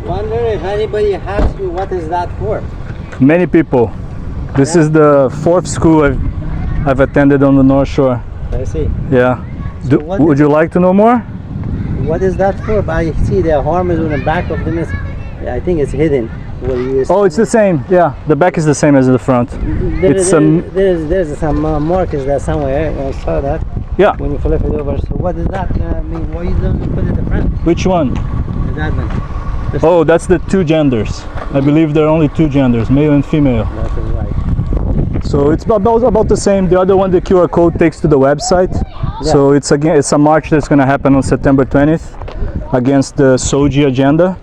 Wonder if anybody asks you what is that for? Many people. This is the 4th school I've attended on the North Shore. I see. Yeah. So Would you like to know more? What is that for? I see the arm is on the back of them. I think it's hidden. Oh, it's the same. Yeah, the back is the same as the front. There's some markers there somewhere. I saw that. Yeah. When you flip it over. So what does that mean? Why you don't put it in the front? Which one? That one. Oh, that's the 2 genders. I believe there are only 2 genders, male and female. That's right. So it's about the same. The other one, the QR code takes to the website. Yeah. So it's a march that's going to happen on September 20th against the SOGI agenda.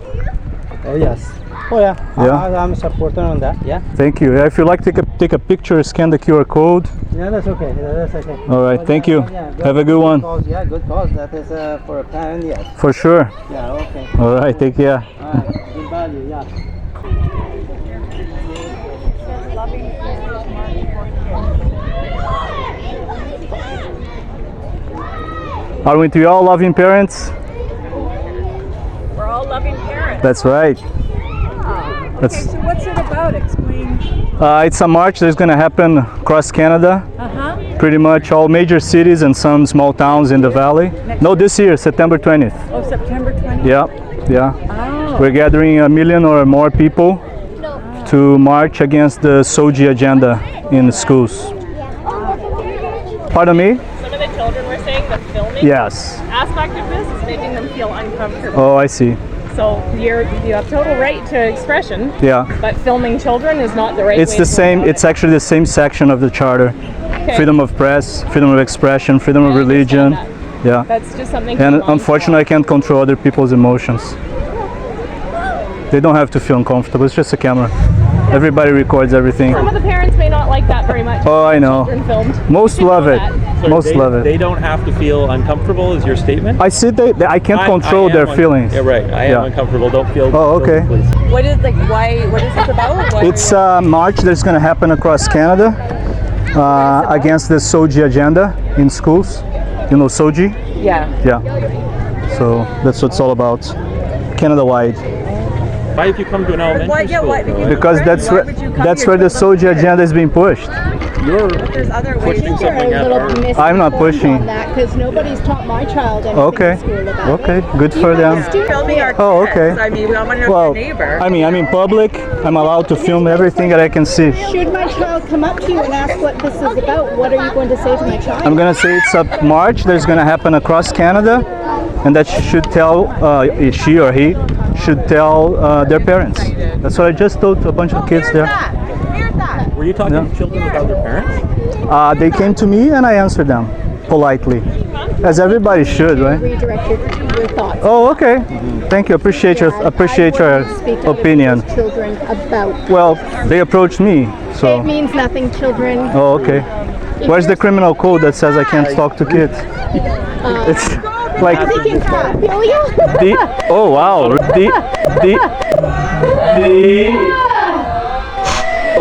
Oh yes. Oh yeah. Yeah. I'm a supporter on that. Yeah. Thank you. Yeah, if you like, take a picture, scan the QR code. Yeah, that's okay. That's okay. All right. Thank you. Yeah, have a good one. Cause, yeah, good cause. That is for a parent. Yes. For sure. Yeah. Okay. All right. Take care. All right. Good value. Yeah. Aren't we all loving parents? We're all loving parents. That's right. Oh. Okay, so what's it about? Explain. It's a march that's going to happen across Canada. Pretty much all major cities and some small towns in the valley. This year, September 20th. Oh, September 20th? Yeah, yeah. Oh. We're gathering 1 million or more people to march against the SOGI agenda in the schools. Pardon me? Some of the children were saying the filming aspect of this is making them feel uncomfortable. Oh, I see. So you have total right to expression. Yeah. But filming children is not the right way. It's the same. It's actually the same section of the charter. Okay. Freedom of press, freedom of expression, freedom of religion. Yeah. That's just something. And unfortunately, I can't control other people's emotions. They don't have to feel uncomfortable. It's just a camera. Everybody records everything. Some of the parents may not like that very much. Oh, I know. Filmed. Most love it. So Most love it. They don't have to feel uncomfortable, is your statement? I see I can't control their feelings. Yeah, right. I am uncomfortable. Don't feel. Oh, okay. Please. What is why? What is this about? It's a march that's going to happen across Canada against the SOGI agenda in schools. You know SOGI? Yeah. Yeah. So that's what it's all about, Canada-wide. Why have you come to an elementary school? Because that's where the SOGI agenda is being pushed. You're There's other ways. pushing something at our... I'm not pushing. Because nobody's taught my child anything Okay. in school about Okay. Good for them. Filming our Oh, okay. kids. I mean, we all want to know Well, your neighbor. I mean, I'm in public. I'm allowed to film everything that I can see. Should my child come up to you and ask what this is about, what are you going to say to my child? I'm going to say it's a march that's going to happen across Canada, and that should tell, she or he, should tell their parents. That's what I just told to a bunch of kids there. Were you talking to children about their parents? They came to me and I answered them politely, as everybody should, right? Redirect your thoughts. Oh, okay. Thank you. Appreciate your opinion. Children about. Well, they approached me, so. It means nothing, children. Oh, okay. Where's the criminal code that says I can't talk to kids? It's like I think it's pedophilia. oh wow.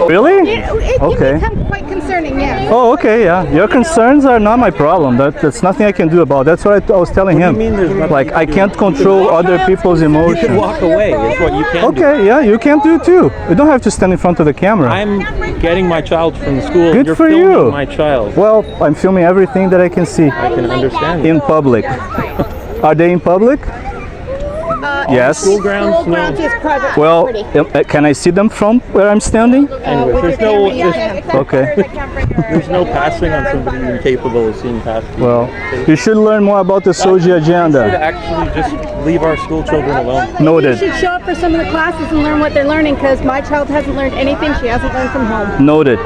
Really? It Okay. can become quite concerning, yes. Oh, okay, yeah. Your concerns are not my problem. That's nothing I can do about. That's what I was telling him. Like, I can't control other people's You can emotions. walk away, is what you can do. Okay, yeah, you can do too. You don't have to stand in front of the camera. I'm getting my child from the school. Good You're for filming you. my child. Well, I'm filming everything that I can see I can understand. in public. Are they in public? Yes. School grounds, School grounds no. is private Well, property. can I see them from where I'm standing? Anyway, With your camera, Okay. there's no passing on somebody incapable of seeing past. Well, you should learn more about the SOGI To agenda. actually just leave our school children alone. Noted. You should show up for some of the classes and learn what they're learning, because my child hasn't learned anything she hasn't learned from home. Noted.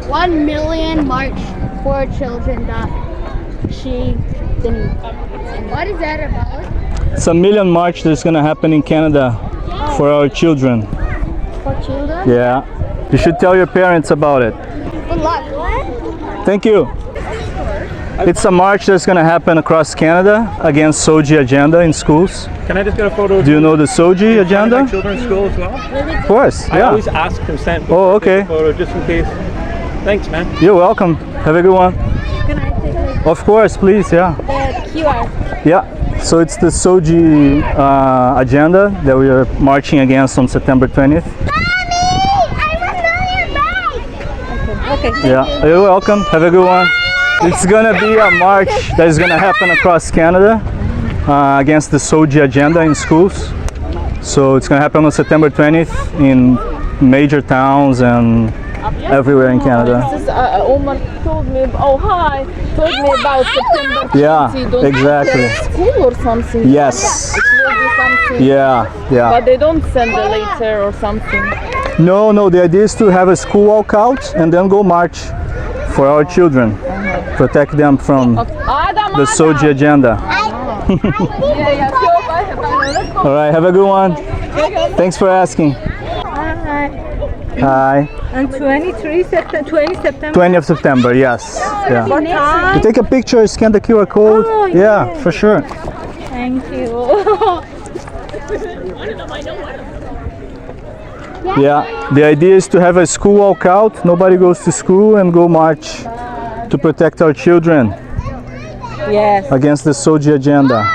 1 million march for children that she didn't. What is that about? It's a million march that's going to happen in Canada for our children. For children? Yeah. You should tell your parents about it. Good luck. Thank you. It's a march that's going to happen across Canada against SOGI agenda in schools. Can I just get a photo? Do you know the SOGI My agenda? children's school as well? Of course, I yeah. always ask consent. Oh, before I take okay. a photo, just in case. Thanks, man. You're welcome. Have a good one. Can I take Of course, please, yeah. the QR? Yeah. So it's the SOGI agenda that we are marching against on September 20th. Okay. Yeah, you're welcome. Have a good one. It's gonna be a march that is gonna happen across Canada against the SOGI agenda in schools. So it's gonna happen on September 20th in major towns and everywhere in Canada. This is a woman told me, told me about September 20. Yeah, Don't exactly. have school or something. Yes. It will be something. Yeah. But they don't send a letter or something. No, the idea is to have a school walkout and then go march for our children. Protect them from the SOGI agenda. All right, have a good one. Thanks for asking. Hi. And 20 September. 20th of September, yes. Yeah. What time? You take a picture, scan the QR code. Oh, yeah, yeah. for sure. Thank you. Yeah, the idea is to have a school walkout. Nobody goes to school and go march to protect our children Yes. against the SOGI agenda.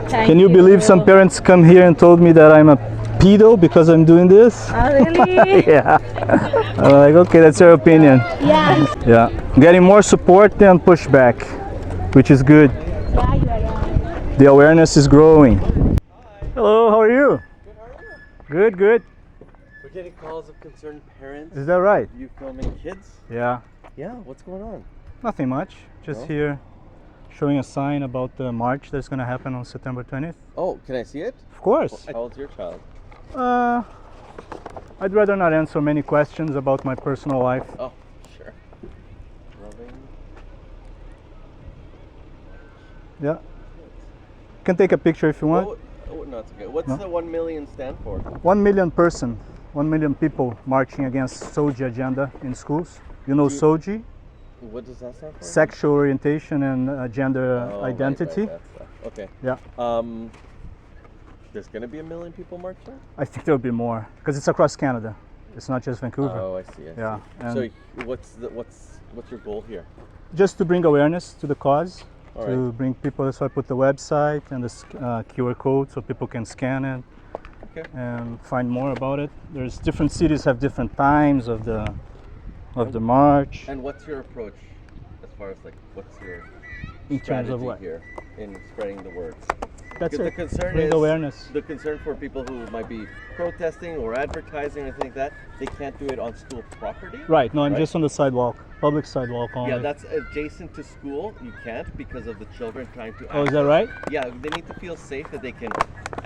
Can you believe some parents come here and told me that I'm a pedo because I'm doing this? Oh, really? Yeah. I'm like, okay, that's your opinion. Yeah. Yeah. Getting more support than pushback, which is good. The awareness is growing. Hello, how are you? Good, good. We're getting calls of concerned parents. Is that right? You filming kids? Yeah. Yeah, what's going on? Nothing much. Just No? here showing a sign about the march that's going to happen on September 20th. Oh, can I see it? Of course. How old's your child? I'd rather not answer many questions about my personal life. Oh, sure. Loving. Yeah. You can take a picture if you want. Oh, no, it's okay. What's No? the 1 million stand for? 1 million person, 1 million people marching against SOGI agenda in schools. You know SOGI? What does that stand for? Sexual orientation and gender Oh, identity. Right, that stuff. Okay. Yeah. There's gonna be 1 million people marching? I think there'll be more because it's across Canada. It's not just Vancouver. Oh, I see. Yeah, and So what's your goal here? just to bring awareness to the cause, All to right. bring people. So I put the website and the QR code so people can scan it Okay. and find more about it. There's different cities have different times of the march. And what's your approach as far as like what's your In terms of strategy what? here in spreading the word? That's Because it. the concern Bring is awareness. The concern for people who might be protesting or advertising or anything like that, they can't do it on school property. Right. No, I'm Right. just on the sidewalk, public sidewalk only. Yeah, that's adjacent to school. You can't because of the children trying to. Oh, is that right? Yeah, they need to feel safe that they can.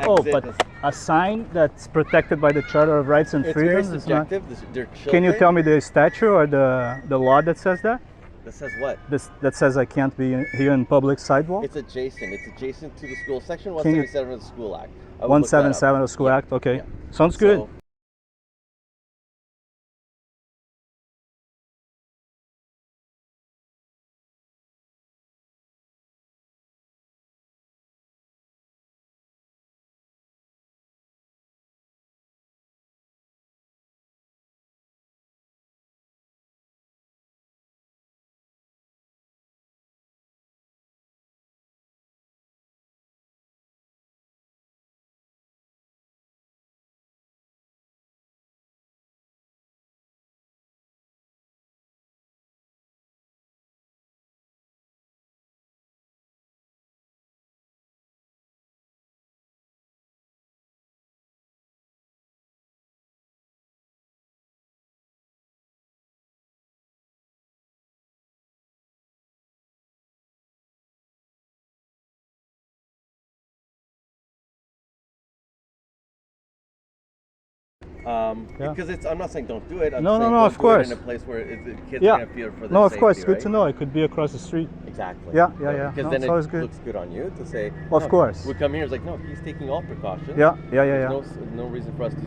Oh, exit but as- a sign that's protected by the Charter of Rights and it's very Freedoms is not. subjective. They're children. Can you tell me the statute or the law that says that? That says what? That says I can't be here in public sidewalk? It's adjacent. It's adjacent to the school. Section Can you- 177 of the School Act. I would look that up. 177 of the School Yeah, Act? Okay. yeah. Sounds good. So- Because it's, I'm not saying don't do it. I'm No, saying no, don't of do course. it in a place where the kids Yeah. can't feel for their No, of safety, course. Good right? to know. It could be across the street. Exactly. Yeah. Because No, then it's it always good. looks good on you to say. Of "No, course. We come here. It's like no, he's taking all precautions. Yeah. There's no reason for us to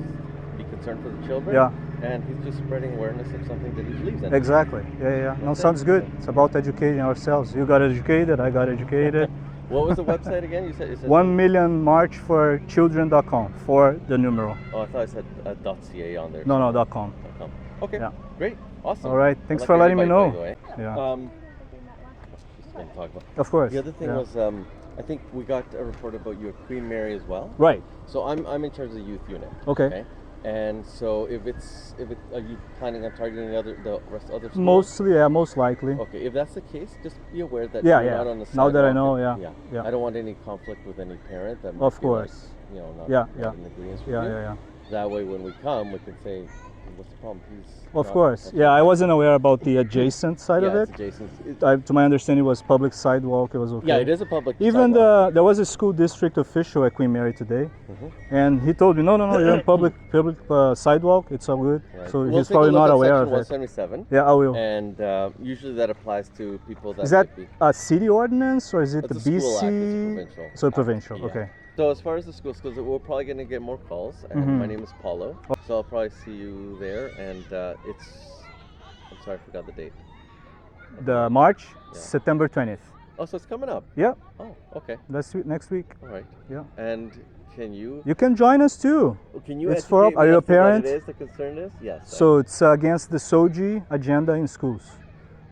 be concerned for the children. Yeah. And he's just spreading awareness of something that he believes in. Exactly. Yeah. No, That's it. sounds good. It's about educating ourselves. You got educated. I got educated. What was the website again? You said. 1millionmarchforchildren.com for the numeral. Oh, I thought I said .ca on there. No, .com. .com. Okay. Yeah. Great. Awesome. All right. I Thanks like for your letting me invite, by know. the way. Yeah. and talk about. Of course. The other thing yeah. was, I think we got a report about you at Queen Mary as well. Right. So I'm in charge of the youth unit. Okay. And so if are you planning on targeting the rest of other schools? Mostly, yeah, most likely. Okay, if that's the case, just be aware that Yeah, you're yeah. not on the Now that I sidewalk know, and- yeah. I don't want any conflict with any parent that might Of feel like, course. not, Yeah, not yeah. in agreement with Yeah, you. yeah, yeah. That way, when we come, we can say, "What's the problem?" He's Of not- course. Yeah, I wasn't aware about the adjacent side yeah, of it. it's adjacent. To my understanding, it was public sidewalk. It was okay. Yeah, it is a public. Even sidewalk. there was a school district official at Queen Mary today, Mm-hmm. and he told me, no, you're on public sidewalk. It's all good. Right. So We'll he's take a probably look not at aware of Section it. 177. Yeah, I will. And usually that applies to people that Is that might be. a city ordinance or is it It's the a school BC? act, it's a provincial So provincial. Yeah. Okay. So as far as the schools goes, we're probably going to get more calls. And Mm-hmm. my name is Paulo, so I'll probably see you there. And it's, I'm sorry, I forgot the date. The March, Yeah. September 20th. Oh, so it's coming up. Yeah, Oh, okay, that's next week. all right. Yeah. And can you? You can join us too. Can you It's for- educate are me you a as to what parent? it is the concern is? Yes. So it's against the SOGI agenda in schools.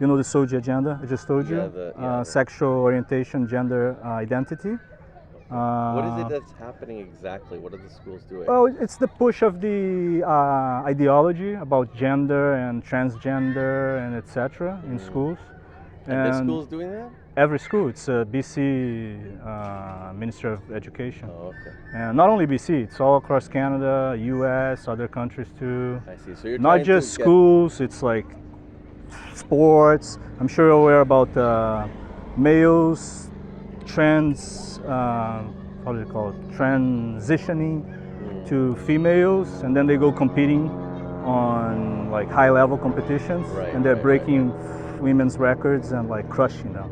You know the SOGI agenda? I just told you. Yeah, the- Sexual orientation, gender identity. what is it that's happening exactly? What are the schools doing? Well, it's the push of the ideology about gender and transgender and etc. in schools. and the schools doing that? Every school. It's BC Minister of Education. Oh, okay. And not only BC, it's all across Canada, US, other countries too. I see. So you're Not trying just to get- schools, it's like sports. I'm sure you're aware about males how do you call it? Transitioning to females, and then they go competing on like high level competitions, Right, and they're right, breaking women's records and like crushing them.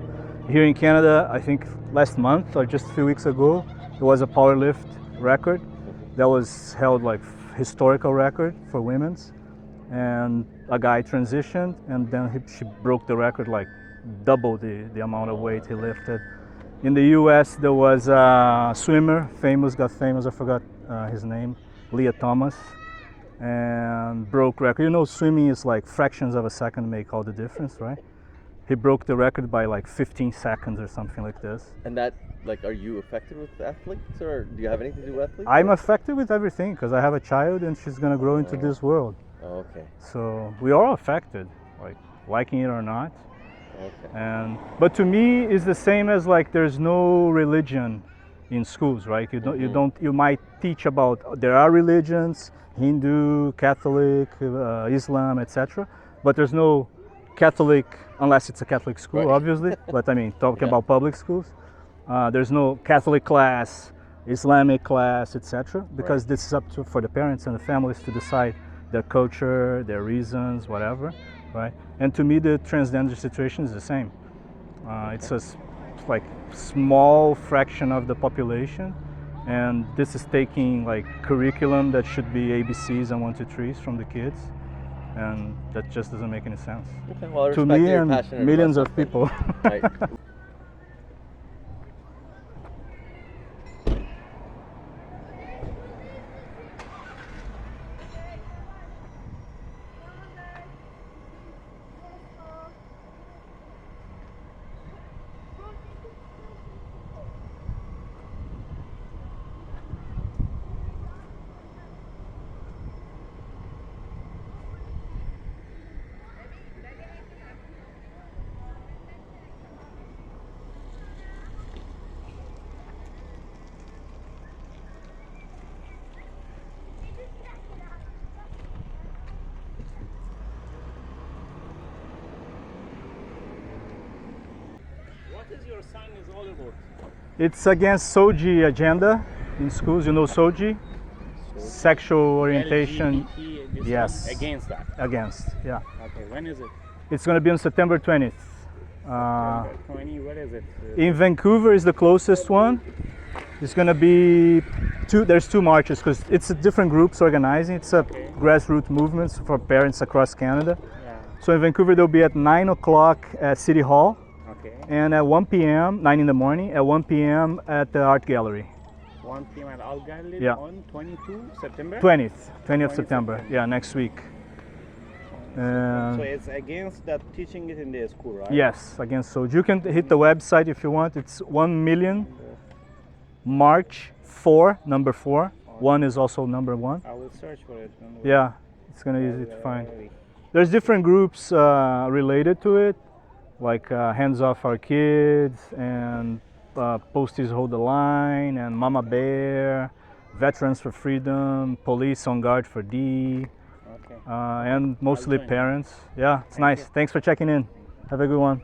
Here in Canada, I think last month or just a few weeks ago, there was a powerlift record that was held like historical record for women's, and a guy transitioned, and then she broke the record, like double the amount of weight he lifted. In the US, there was a swimmer, got famous, I forgot his name, Leah Thomas, and broke record. You know, swimming is like fractions of a second make all the difference, right? He broke the record by like 15 seconds or something like this. And that, like, are you affected with athletes, or do you have anything to do with athletes? I'm or- affected with everything because I have a child and she's gonna grow into this world. Oh, okay. So we are affected, like liking it or not. Okay. But to me, it's the same as like there's no religion in schools, right? You might teach about there are religions, Hindu, Catholic, Islam, etc. But there's no Catholic, unless it's a Catholic school, Right. obviously. But I mean, talking Yeah. about public schools, there's no Catholic class, Islamic class, etc. Because this is up to for the parents and the families to decide their culture, their reasons, whatever, right? And to me, the transgender situation is the same. It's like small fraction of the population, and this is taking like curriculum that should be ABCs and 1, 2, 3s from the kids, and that just doesn't make any sense Okay. Well, I to respect me that you're and passionate millions about of people. something. Right. What is your sign is all about? It's against SOGI agenda in schools. You know SOGI? Sexual orientation. LGBT, this Yes. one, against that. Against, yeah. Okay, when is it? It's going to be on September 20th. 20, what is it? In Vancouver is the closest one. It's going to be there's two marches because it's a different groups organizing. It's a grassroots movement for parents across Canada. Yeah. So in Vancouver, they'll be at 9 o'clock at City Hall, Okay. and at 1 p.m., 9 in the morning, at 1 p.m. at the Art Gallery. 1 p.m. at Al Gallery Yeah. on 22 September? 20th of 20th September. September. Yeah, next week. And So it's against that teaching it in the school, right? yes, against Soldier. You can hit the website if you want. It's 1 million March 4, number 4. 1 is also number 1. I will search for it. Yeah, it's gonna be easy to find. There's different groups related to it, like Hands Off Our Kids and Posties Hold the Line and Mama Bear, Veterans for Freedom, Police on Guard for D, Okay. and mostly join. parents. Yeah, it's nice. Thanks for checking in. Have a good one.